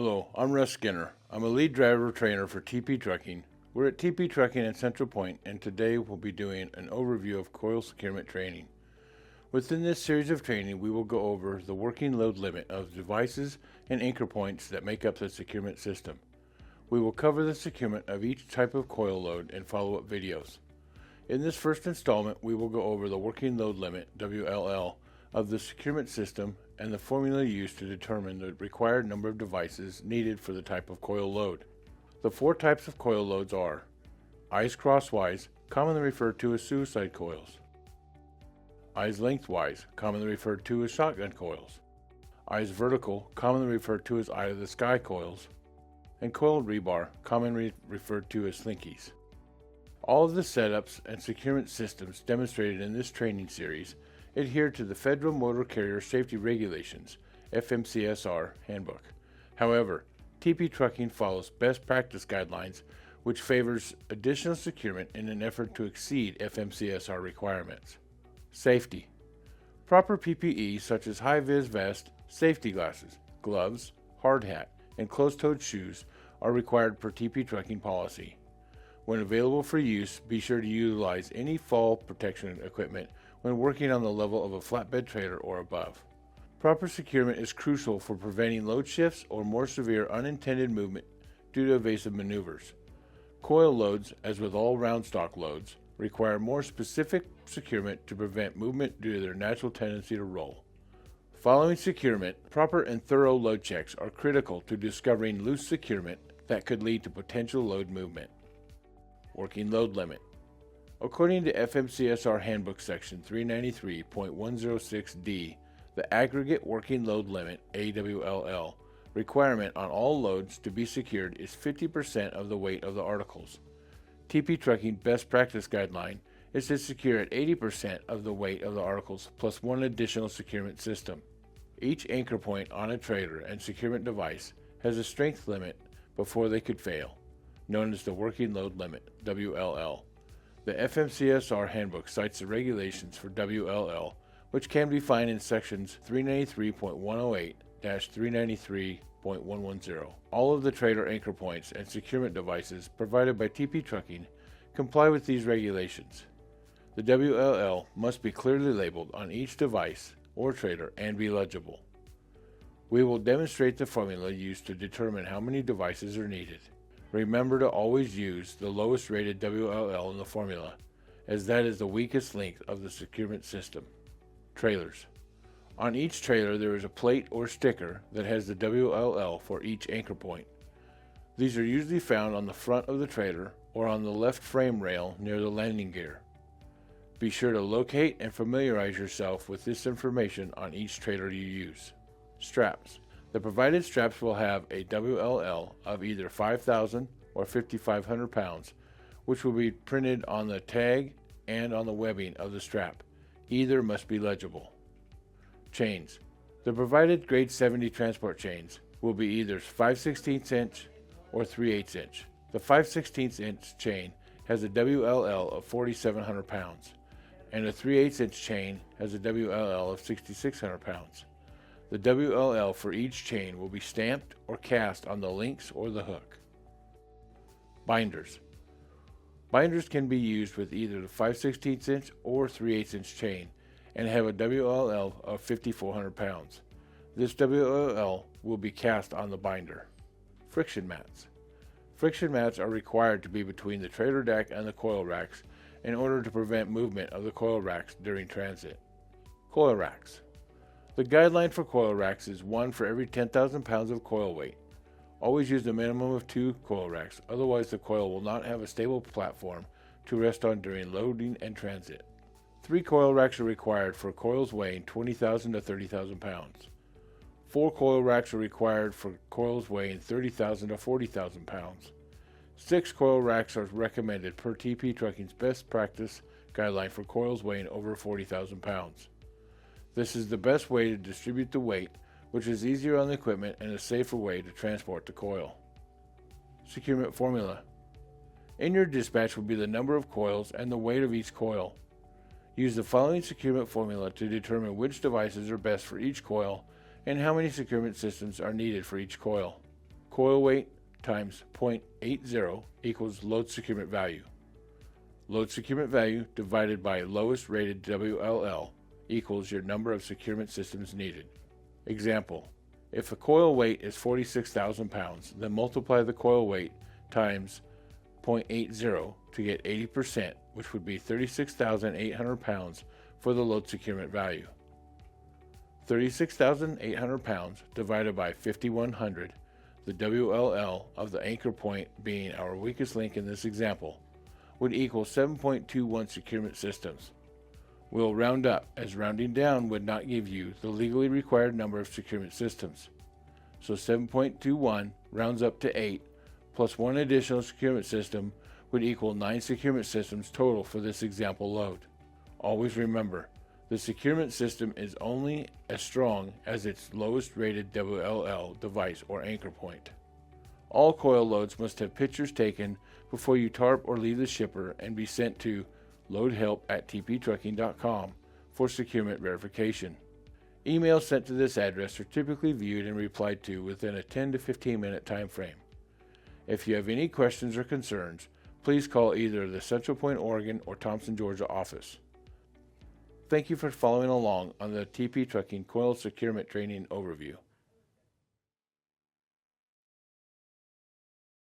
Hello, I'm Russ Skinner. I'm a lead driver trainer for TP Trucking. We're at TP Trucking in Central Point, and today we'll be doing an overview of coil securement training. Within this series of training, we will go over the working load limit of devices and anchor points that make up the securement system. We will cover the securement of each type of coil load in follow-up videos. In this first installment, we will go over the working load limit, WLL, of the securement system and the formula used to determine the required number of devices needed for the type of coil load. The four types of coil loads are eyes crosswise, commonly referred to as suicide coils; eyes lengthwise, commonly referred to as shotgun coils; eyes vertical, commonly referred to as eye-of-the-sky coils; and coiled rebar, commonly referred to as slinkies. All of the setups and securement systems demonstrated in this training series adhere to the Federal Motor Carrier Safety Regulations, FMCSR, handbook. However, TP Trucking follows best practice guidelines which favors additional securement in an effort to exceed FMCSR requirements. Safety. Proper PPE such as high-vis vest, safety glasses, gloves, hard hat, and closed-toed shoes are required per TP Trucking policy. When available for use, be sure to utilize any fall protection equipment when working on the level of a flatbed trailer or above. Proper securement is crucial for preventing load shifts or more severe unintended movement due to evasive maneuvers. Coil loads, as with all round stock loads, require more specific securement to prevent movement due to their natural tendency to roll. Following securement, proper and thorough load checks are critical to discovering loose securement that could lead to potential load movement. Working load limit. According to FMCSR Handbook Section 393.106D, the aggregate working load limit, AWLL, requirement on all loads to be secured is 50% of the weight of the articles. TP Trucking best practice guideline is to secure at 80% of the weight of the articles plus one additional securement system. Each anchor point on a trailer and securement device has a strength limit before they could fail, known as the working load limit, WLL. The FMCSR handbook cites the regulations for WLL, which can be found in sections 393.108-393.110. All of the trailer anchor points and securement devices provided by TP Trucking comply with these regulations. The WLL must be clearly labeled on each device or trailer and be legible. We will demonstrate the formula used to determine how many devices are needed. Remember to always use the lowest rated WLL in the formula, as that is the weakest link of the securement system. Trailers. On each trailer there is a plate or sticker that has the WLL for each anchor point. These are usually found on the front of the trailer or on the left frame rail near the landing gear. Be sure to locate and familiarize yourself with this information on each trailer you use. Straps. The provided straps will have a WLL of either 5,000 or 5,500 pounds, which will be printed on the tag and on the webbing of the strap. Either must be legible. Chains. The provided grade 70 transport chains will be either 5/16 inch or 3/8 inch. The 5/16 inch chain has a WLL of 4,700 pounds, and a 3/8 inch chain has a WLL of 6,600 pounds. The WLL for each chain will be stamped or cast on the links or the hook. Binders. Binders can be used with either the 5/16 inch or 3/8 inch chain and have a WLL of 5,400 pounds. This WLL will be cast on the binder. Friction mats. Friction mats are required to be between the trailer deck and the coil racks in order to prevent movement of the coil racks during transit. Coil racks. The guideline for coil racks is 1 for every 10,000 pounds of coil weight. Always use a minimum of 2 coil racks, otherwise the coil will not have a stable platform to rest on during loading and transit. 3 coil racks are required for coils weighing 20,000 to 30,000 pounds. 4 coil racks are required for coils weighing 30,000 to 40,000 pounds. 6 coil racks are recommended per TP Trucking's best practice guideline for coils weighing over 40,000 pounds. This is the best way to distribute the weight, which is easier on the equipment and a safer way to transport the coil. Securement formula. In your dispatch will be the number of coils and the weight of each coil. Use the following securement formula to determine which devices are best for each coil and how many securement systems are needed for each coil. Coil weight times 0.80 equals load securement value. Load securement value divided by lowest rated WLL equals your number of securement systems needed. Example: if a coil weight is 46,000 pounds, then multiply the coil weight times 0.80 to get 80%, which would be 36,800 pounds for the load securement value. 36,800 pounds divided by 5,100, the WLL of the anchor point being our weakest link in this example, would equal 7.21 securement systems. We'll round up, as rounding down would not give you the legally required number of securement systems. So 7.21 rounds up to 8, plus one additional securement system would equal 9 securement systems total for this example load. Always remember, the securement system is only as strong as its lowest rated WLL device or anchor point. All coil loads must have pictures taken before you tarp or leave the shipper and be sent to loadhelp@tptrucking.com for securement verification. Emails sent to this address are typically viewed and replied to within a 10 to 15 minute time frame. If you have any questions or concerns, please call either the Central Point, Oregon or Thompson, Georgia office. Thank you for following along on the TP Trucking Coil Securement Training Overview.